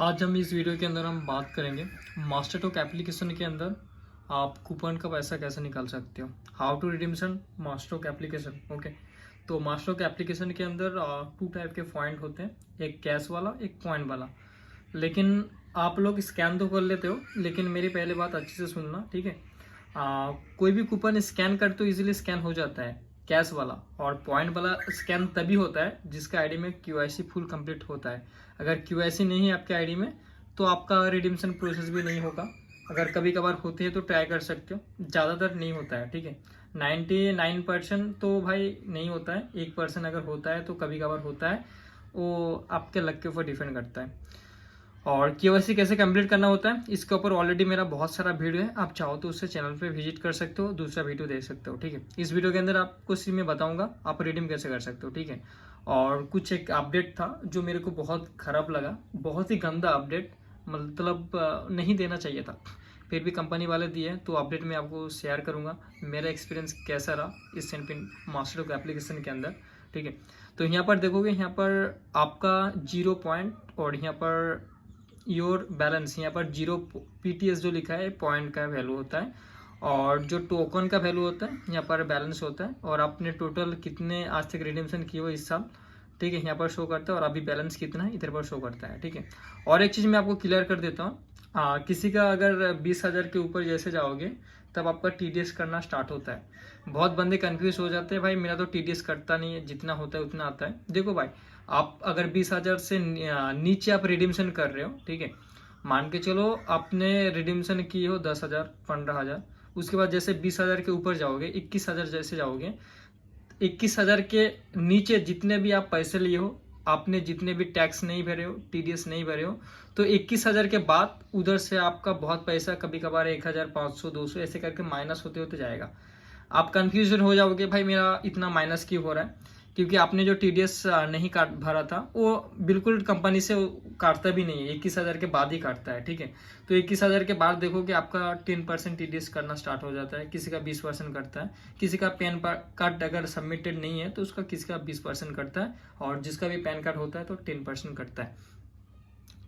आज हम इस वीडियो के अंदर हम बात करेंगे मास्टर टोक एप्लीकेशन के अंदर आप कूपन का पैसा कैसे निकाल सकते हो। How to redemption master talk application. Okay, तो मास्टर टोक एप्लीकेशन के अंदर टू टाइप के पॉइंट होते हैं, एक कैश वाला एक पॉइंट वाला। लेकिन आप लोग स्कैन तो कर लेते हो, लेकिन मेरी पहले बात अच्छे से सुनना, ठीक है। कोई भी कूपन स्कैन कर तो इजीली स्कैन हो जाता है कैश वाला, और पॉइंट वाला स्कैन तभी होता है जिसका आईडी में क्यूआईसी फुल कंप्लीट होता है। अगर क्यूआईसी नहीं है आपके आईडी में तो आपका रिडीम्शन प्रोसेस भी नहीं होगा। अगर कभी कभार होती है तो ट्राई कर सकते हो, ज़्यादातर नहीं होता है, ठीक है। 99% तो भाई नहीं होता है, 1% अगर होता है तो कभी कभार होता है, वो आपके लक के ऊपर डिपेंड करता है। और केवाईसी कैसे कंप्लीट करना होता है इसके ऊपर ऑलरेडी मेरा बहुत सारा वीडियो है, आप चाहो तो उससे चैनल पे विजिट कर सकते हो, दूसरा वीडियो देख सकते हो, ठीक है। इस वीडियो के अंदर आपको सिर्फ मैं बताऊंगा आप रिडीम कैसे कर सकते हो, ठीक है। और कुछ एक अपडेट था जो मेरे को बहुत खराब लगा, बहुत ही गंदा अपडेट, मतलब नहीं देना चाहिए था, फिर भी कंपनी वाले दिए, तो अपडेट मैं आपको शेयर करूंगा मेरा एक्सपीरियंस कैसा रहा इस सेनपिन मास्टर टोक एप्लीकेशन के अंदर, ठीक है। तो यहाँ पर देखोगे, यहाँ पर आपका 0 पॉइंट और यहाँ पर योर बैलेंस, यहाँ पर 0 PTS जो लिखा है पॉइंट का वैल्यू होता है, और जो टोकन का वैल्यू होता है यहाँ पर बैलेंस होता है, और आपने टोटल कितने आज तक रिडीम्शन किए हो इस साल, ठीक है, यहाँ पर शो करता है, और अभी बैलेंस कितना है इधर पर शो करता है, ठीक है। और एक चीज़ मैं आपको क्लियर कर देता हूँ, किसी का अगर 20,000 के ऊपर जैसे जाओगे तब आपका TDS करना स्टार्ट होता है। बहुत बंदे कंफ्यूज हो जाते हैं, भाई मेरा तो TDS करता नहीं है, जितना होता है उतना आता है। देखो भाई, आप अगर 20,000 से नीचे आप रिडीम्शन कर रहे हो, ठीक है, मान के चलो आपने रिडीम्शन की हो 10,000 15,000, उसके बाद जैसे 20,000 के ऊपर जाओगे, 21,000 जैसे जाओगे, 21,000 के नीचे जितने भी आप पैसे लिए हो, आपने जितने भी टैक्स नहीं भरे हो, TDS नहीं भरे हो, तो 21,000 के बाद उधर से आपका बहुत पैसा कभी कभार 1,500 200 ऐसे करके माइनस होते होते जाएगा। आप कंफ्यूजन हो जाओगे, भाई मेरा इतना माइनस क्यों हो रहा है, क्योंकि आपने जो TDS नहीं काट भरा था वो बिल्कुल कंपनी से काटता भी नहीं है, 21,000 के बाद ही काटता है, ठीक है। तो 21,000 के बाद देखोगे आपका 10% TDS करना स्टार्ट हो जाता है, किसी का 20% करता है, किसी का पैन कार्ड अगर सबमिटेड नहीं है तो उसका किसी का 20% करता है, और जिसका भी पैन कार्ड होता है तो 10% करता है।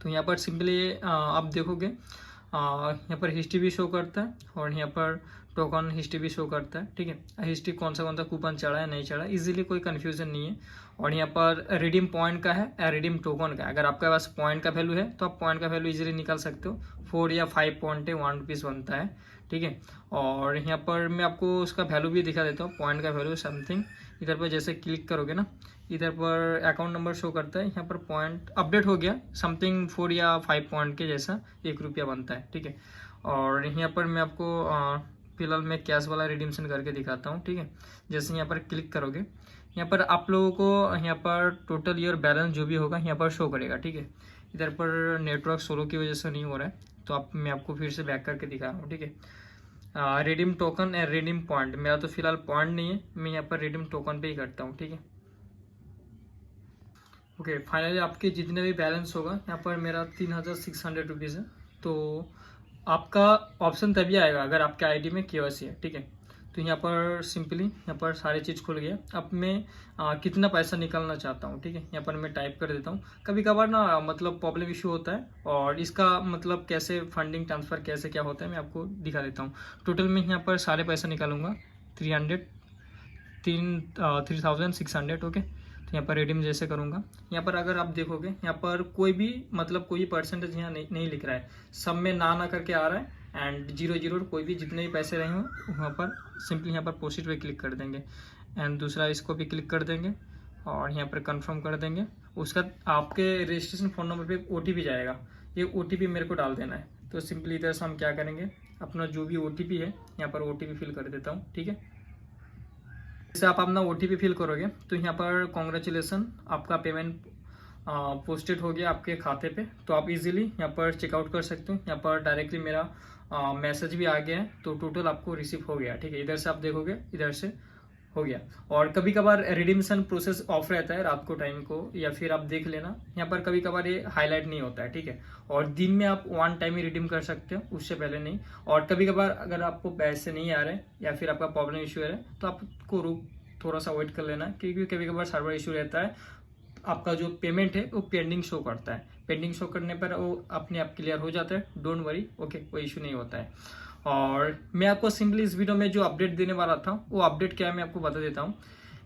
तो यहाँ पर सिंपली आप देखोगे, यहाँ पर हिस्ट्री भी शो करता है, और यहाँ पर टोकन हिस्ट्री भी शो करता है, ठीक है। हिस्ट्री कौन सा कूपन चढ़ा है नहीं चढ़ा, इजीली कोई कन्फ्यूजन नहीं है। और यहाँ पर रिडीम पॉइंट का है या रिडीम टोकन का है, अगर आपके पास पॉइंट का वैल्यू है तो आप पॉइंट का वैल्यू इजीली निकाल सकते हो। 4 या 5 पॉइंट है, 1 रुपीज़ बनता है, ठीक है। और यहाँ पर मैं आपको उसका वैल्यू भी दिखा देता हूँ, पॉइंट का वैल्यू समथिंग, इधर पर जैसे क्लिक करोगे ना, इधर पर अकाउंट नंबर शो करता है, यहाँ पर पॉइंट अपडेट हो गया, समथिंग 4 या 5 पॉइंट के जैसा 1 रुपया बनता है, ठीक है। और यहाँ पर मैं आपको फिलहाल मैं कैश वाला रिडीम्शन करके दिखाता हूँ, ठीक है। जैसे यहाँ पर क्लिक करोगे, यहाँ पर आप लोगों को यहाँ पर टोटल ईयर बैलेंस जो भी होगा यहाँ पर शो करेगा, ठीक है। इधर पर नेटवर्क स्लो की वजह से नहीं हो रहा है, तो मैं आपको फिर से बैक करके दिखा रहा हूँ, ठीक है। Redeem token and redeem point, मेरा तो फिलहाल पॉइंट नहीं है, मैं यहाँ पर रिडीम टोकन पे ही करता हूँ, ठीक है। ओके, फाइनली आपके जितने भी बैलेंस होगा, यहाँ पर मेरा 3,600 रुपीज़ है। तो आपका ऑप्शन तभी आएगा अगर आपके आईडी में KYC है, ठीक है। तो यहाँ पर सिंपली यहाँ पर सारी चीज़ खुल गया। अब मैं कितना पैसा निकालना चाहता हूँ, ठीक है, यहाँ पर मैं टाइप कर देता हूँ। कभी कभार ना मतलब प्रॉब्लम इशू होता है, और इसका मतलब कैसे फंडिंग ट्रांसफ़र कैसे क्या होता है मैं आपको दिखा देता हूँ। टोटल मैं यहाँ पर सारे पैसा निकालूंगा, 3,600, ओके। तो यहाँ पर रिडीम जैसे करूँगा, यहाँ पर अगर आप देखोगे यहाँ पर कोई भी मतलब कोई परसेंटेज यहाँ नहीं लिख रहा है, सब में ना करके आ रहा है, एंड 0 कोई भी जितने भी पैसे रहे हों वहाँ पर सिंपली यहाँ पर प्रोसीड पे क्लिक कर देंगे, एंड दूसरा इसको भी क्लिक कर देंगे, और यहाँ पर कंफर्म कर देंगे। उसका आपके रजिस्ट्रेशन फ़ोन नंबर पे OTP जाएगा, ये OTP मेरे को डाल देना है। तो सिंपली इधर से हम क्या करेंगे, अपना जो भी OTP है यहाँ पर OTP फिल कर देता हूँ, ठीक है। जैसे आप अपना OTP फिल करोगे तो यहाँ पर कॉन्ग्रेचुलेसन, आपका पेमेंट पोस्टेड हो गया आपके खाते पे, तो आप इजीली यहाँ पर चेकआउट कर सकते हो। यहाँ पर डायरेक्टली मेरा मैसेज भी आ गया है, तो टोटल आपको रिसीव हो गया, ठीक है। इधर से आप देखोगे, इधर से हो गया। और कभी कभार रिडीम्शन प्रोसेस ऑफ रहता है रात को टाइम को, या फिर आप देख लेना, यहाँ पर कभी कभार ये हाईलाइट नहीं होता है, ठीक है। और दिन में आप 1 टाइम ही रिडीम कर सकते हो, उससे पहले नहीं। और कभी कभार अगर आपको पैसे नहीं आ रहे या फिर आपका प्रॉब्लम इशू है तो आपको थोड़ा सा वेट कर लेना, क्योंकि कभी कभार सर्वर इशू रहता है, आपका जो पेमेंट है वो पेंडिंग शो करता है। पेंडिंग शो करने पर वो अपने आप क्लियर हो जाता है, डोंट वरी, ओके, कोई इशू नहीं होता है। और मैं आपको सिंपली इस वीडियो में जो अपडेट देने वाला था वो अपडेट क्या है मैं आपको बता देता हूँ।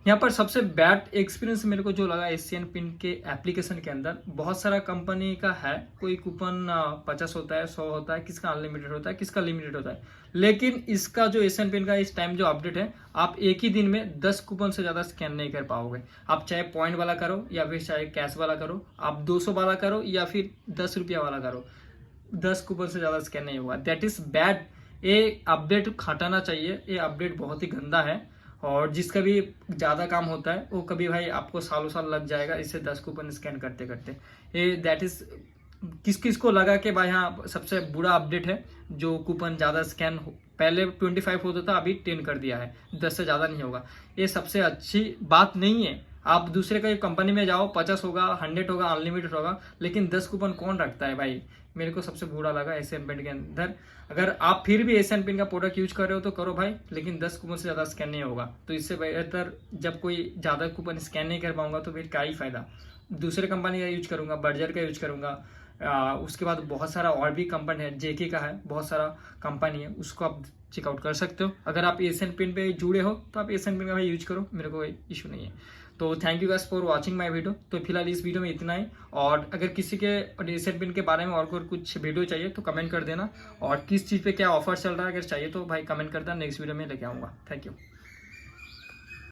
यहाँ पर सबसे बैड एक्सपीरियंस मेरे को जो लगा एशियन पिन के एप्लीकेशन के अंदर, बहुत सारा कंपनी का है, कोई कूपन 50 होता है, 100 होता है, किसका अनलिमिटेड होता है, किसका लिमिटेड होता है। लेकिन इसका जो एशियन पिन का इस टाइम जो अपडेट है, आप एक ही दिन में 10 कूपन से ज़्यादा स्कैन नहीं कर पाओगे। आप चाहे पॉइंट वाला करो या फिर चाहे कैश वाला करो, आप 200 वाला करो या फिर 10 रुपया वाला करो, 10 कूपन से ज़्यादा स्कैन नहीं होगा। That is bad. ये अपडेट हटाना चाहिए, ये अपडेट बहुत ही गंदा है। और जिसका भी ज़्यादा काम होता है वो कभी भाई आपको सालों साल लग जाएगा इससे 10 कूपन स्कैन करते करते। ये दैट इज किस किस को लगा कि भाई हाँ सबसे बुरा अपडेट है जो कूपन ज़्यादा स्कैन पहले 25 होता था, अभी 10 कर दिया है, 10 से ज़्यादा नहीं होगा। ये सबसे अच्छी बात नहीं है। आप दूसरे का कंपनी में जाओ, 50 होगा, 100 होगा, अनलिमिटेड होगा, लेकिन 10 कूपन कौन रखता है भाई। मेरे को सबसे बुरा लगा एशियन पेंट के अंदर। अगर आप फिर भी एशियन पेंट का प्रोडक्ट यूज कर रहे हो तो करो भाई, लेकिन 10 कूपन से ज़्यादा स्कैन नहीं होगा। तो इससे बेहतर जब कोई ज़्यादा कूपन स्कैन नहीं कर पाऊंगा तो फिर क्या ही फायदा। दूसरे कंपनी का यूज करूंगा, बर्जर का यूज करूंगा, उसके बाद बहुत सारा और भी कंपनी है, जेके का है, बहुत सारा कंपनी है, उसको आप चेकआउट कर सकते हो। अगर आप एशियन पेंट पे जुड़े हो तो आप एशियन पेंट का भाई यूज करो, मेरे को कोई इशू नहीं है। तो thank you guys for watching my video. तो फिलहाल इस वीडियो में इतना ही। और अगर किसी के एशियन पेंट के बारे में और कुछ वीडियो चाहिए तो कमेंट कर देना, और किस चीज़ पे क्या ऑफर चल रहा है अगर चाहिए तो भाई कमेंट कर देना, नेक्स्ट वीडियो में लेके आऊँगा। Thank you.